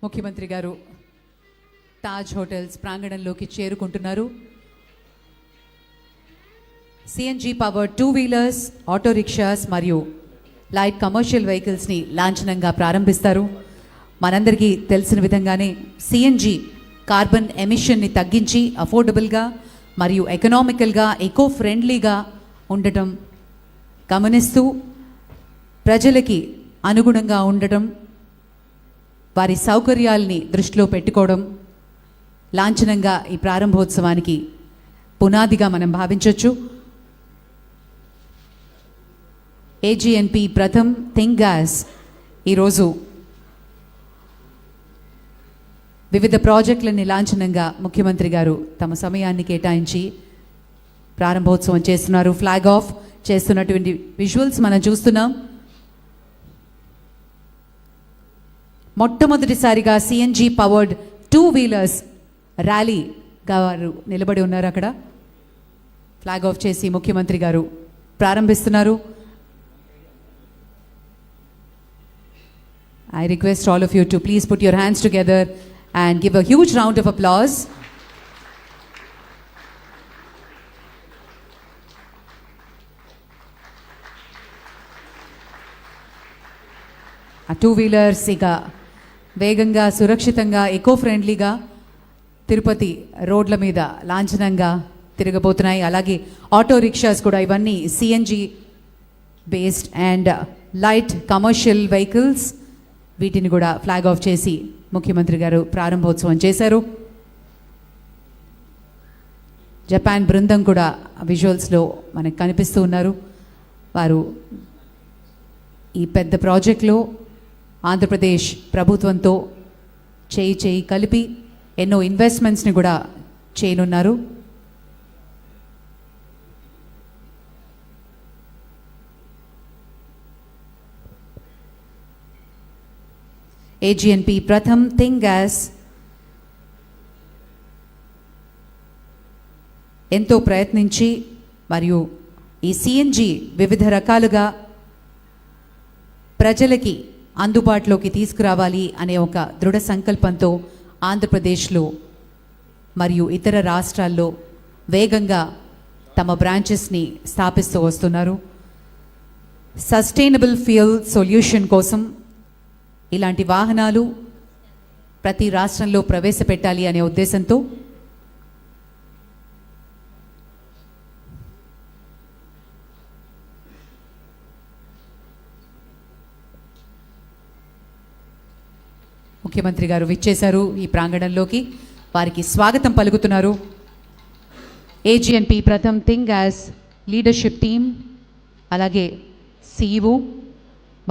ముఖ్యమంత్రి గారు తాజ్ హోటల్స్ ప్రాంగణంలోకి చేరుకుంటున్నారు. CNG powered 2 wheelers, auto rickshaws మరియు లైట్ కమర్షియల్ వెహికల్స్ని లాంఛనంగా ప్రారంభిస్తారు. మనందరికీ తెలిసిన విధంగానే సిఎన్జి కార్బన్ ఎమిషన్ని తగ్గించి అఫోర్డబుల్గా మరియు ఎకనామికల్గా ఎకో ఫ్రెండ్లీగా ఉండటం గమనిస్తూ ప్రజలకి అనుగుణంగా ఉండటం, వారి సౌకర్యాల్ని దృష్టిలో పెట్టుకోవడం లాంఛనంగా ఈ ప్రారంభోత్సవానికి పునాదిగా మనం భావించవచ్చు. ఏజీఎన్పీ ప్రథమ్ థింక్ గ్యాస్ ఈరోజు వివిధ ప్రాజెక్టులని లాంఛనంగా ముఖ్యమంత్రి గారు తమ సమయాన్ని కేటాయించి ప్రారంభోత్సవం చేస్తున్నారు. ఫ్లాగ్ ఆఫ్ చేస్తున్నటువంటి విజువల్స్ మనం చూస్తున్నాం. మొట్టమొదటిసారిగా సిఎన్జి పవర్డ్ 2 వీలర్స్ ర్యాలీ గారు నిలబడి ఉన్నారు. అక్కడ ఫ్లాగ్ ఆఫ్ చేసి ముఖ్యమంత్రి గారు ప్రారంభిస్తున్నారు. I request all of you to please put your hands together and give a huge round of applause. ఆ 2 వీలర్స్ ఇక వేగంగా, సురక్షితంగా, ఎకో ఫ్రెండ్లీగా తిరుపతి రోడ్ల మీద లాంఛనంగా తిరగబోతున్నాయి. అలాగే ఆటో రిక్షాస్ కూడా, ఇవన్నీ CNG based and light commercial vehicles, వీటిని కూడా ఫ్లాగ్ ఆఫ్ చేసి ముఖ్యమంత్రి గారు ప్రారంభోత్సవం చేశారు. జపాన్ బృందం కూడా విజువల్స్లో మనకు కనిపిస్తూ ఉన్నారు. వారు ఈ పెద్ద ప్రాజెక్టులో ఆంధ్రప్రదేశ్ ప్రభుత్వంతో చేయి కలిపి ఎన్నో ఇన్వెస్ట్మెంట్స్ని కూడా చేయనున్నారు. ఏజీఎన్పీ ప్రథమ్ థింక్ గ్యాస్ ఎంతో ప్రయత్నించి మరియు ఈ సిఎన్జి వివిధ రకాలుగా ప్రజలకి అందుబాటులోకి తీసుకురావాలి అనే ఒక దృఢ సంకల్పంతో ఆంధ్రప్రదేశ్లో మరియు ఇతర రాష్ట్రాల్లో వేగంగా తమ బ్రాంచెస్ని స్థాపిస్తూ వస్తున్నారు. సస్టైనబుల్ ఫ్యూయల్ సొల్యూషన్ కోసం ఇలాంటి వాహనాలు ప్రతి రాష్ట్రంలో ప్రవేశపెట్టాలి అనే ఉద్దేశంతో ముఖ్యమంత్రి గారు విచ్చేశారు ఈ ప్రాంగణంలోకి. వారికి స్వాగతం పలుకుతున్నారు AGNP Pratham Think Gas leadership team, అలాగే సిఇఓ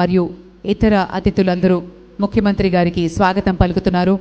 మరియు ఇతర అతిథులందరూ ముఖ్యమంత్రి గారికి స్వాగతం పలుకుతున్నారు.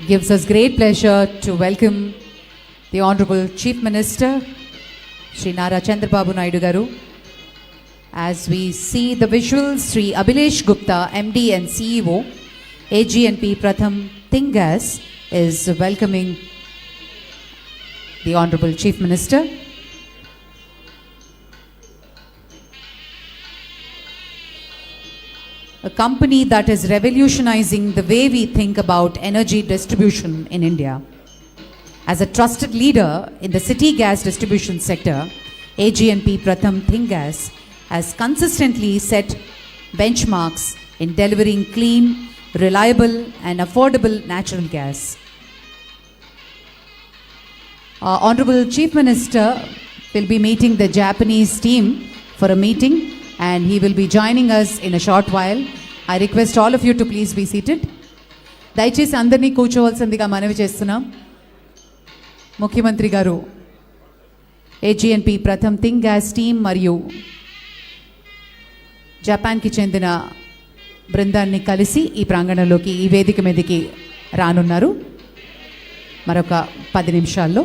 gives us great pleasure to welcome the Honorable Chief Minister, Shri Nara Chandrababu Naidu Garu. As we see the visuals, Shri Abhilesh Gupta, MD and CEO, AGNP Pratham Think Gas, is welcoming the Honorable Chief Minister. A company that is revolutionizing the way we think about energy distribution in India. As a trusted leader in the city gas distribution sector, AG&P Pratham Thingas has consistently set benchmarks in delivering clean, reliable and affordable natural gas. Our Honorable Chief Minister will be meeting the Japanese team for a meeting and he will be joining us in a short while. I request all of you to please be seated. దయచేసి అందరినీ కూర్చోవలసిందిగా మనవి చేస్తున్నాం. ముఖ్యమంత్రి గారు AG&P Pratham thing gas team మరియు జపాన్కి చెందిన బృందాన్ని కలిసి ఈ ప్రాంగణంలోకి ఈ వేదిక మీదకి రానున్నారు మరొక 10 నిమిషాల్లో.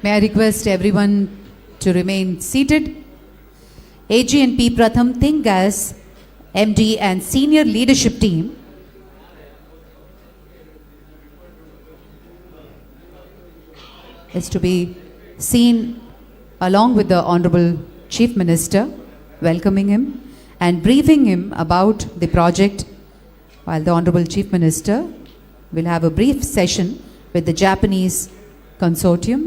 May I request everyone to remain seated. AG&P Pratham Thing Gas MD and senior leadership team is to be seen along with the Honorable Chief Minister, welcoming him and briefing him about the project, while the Honorable Chief Minister will have a brief session with the Japanese consortium.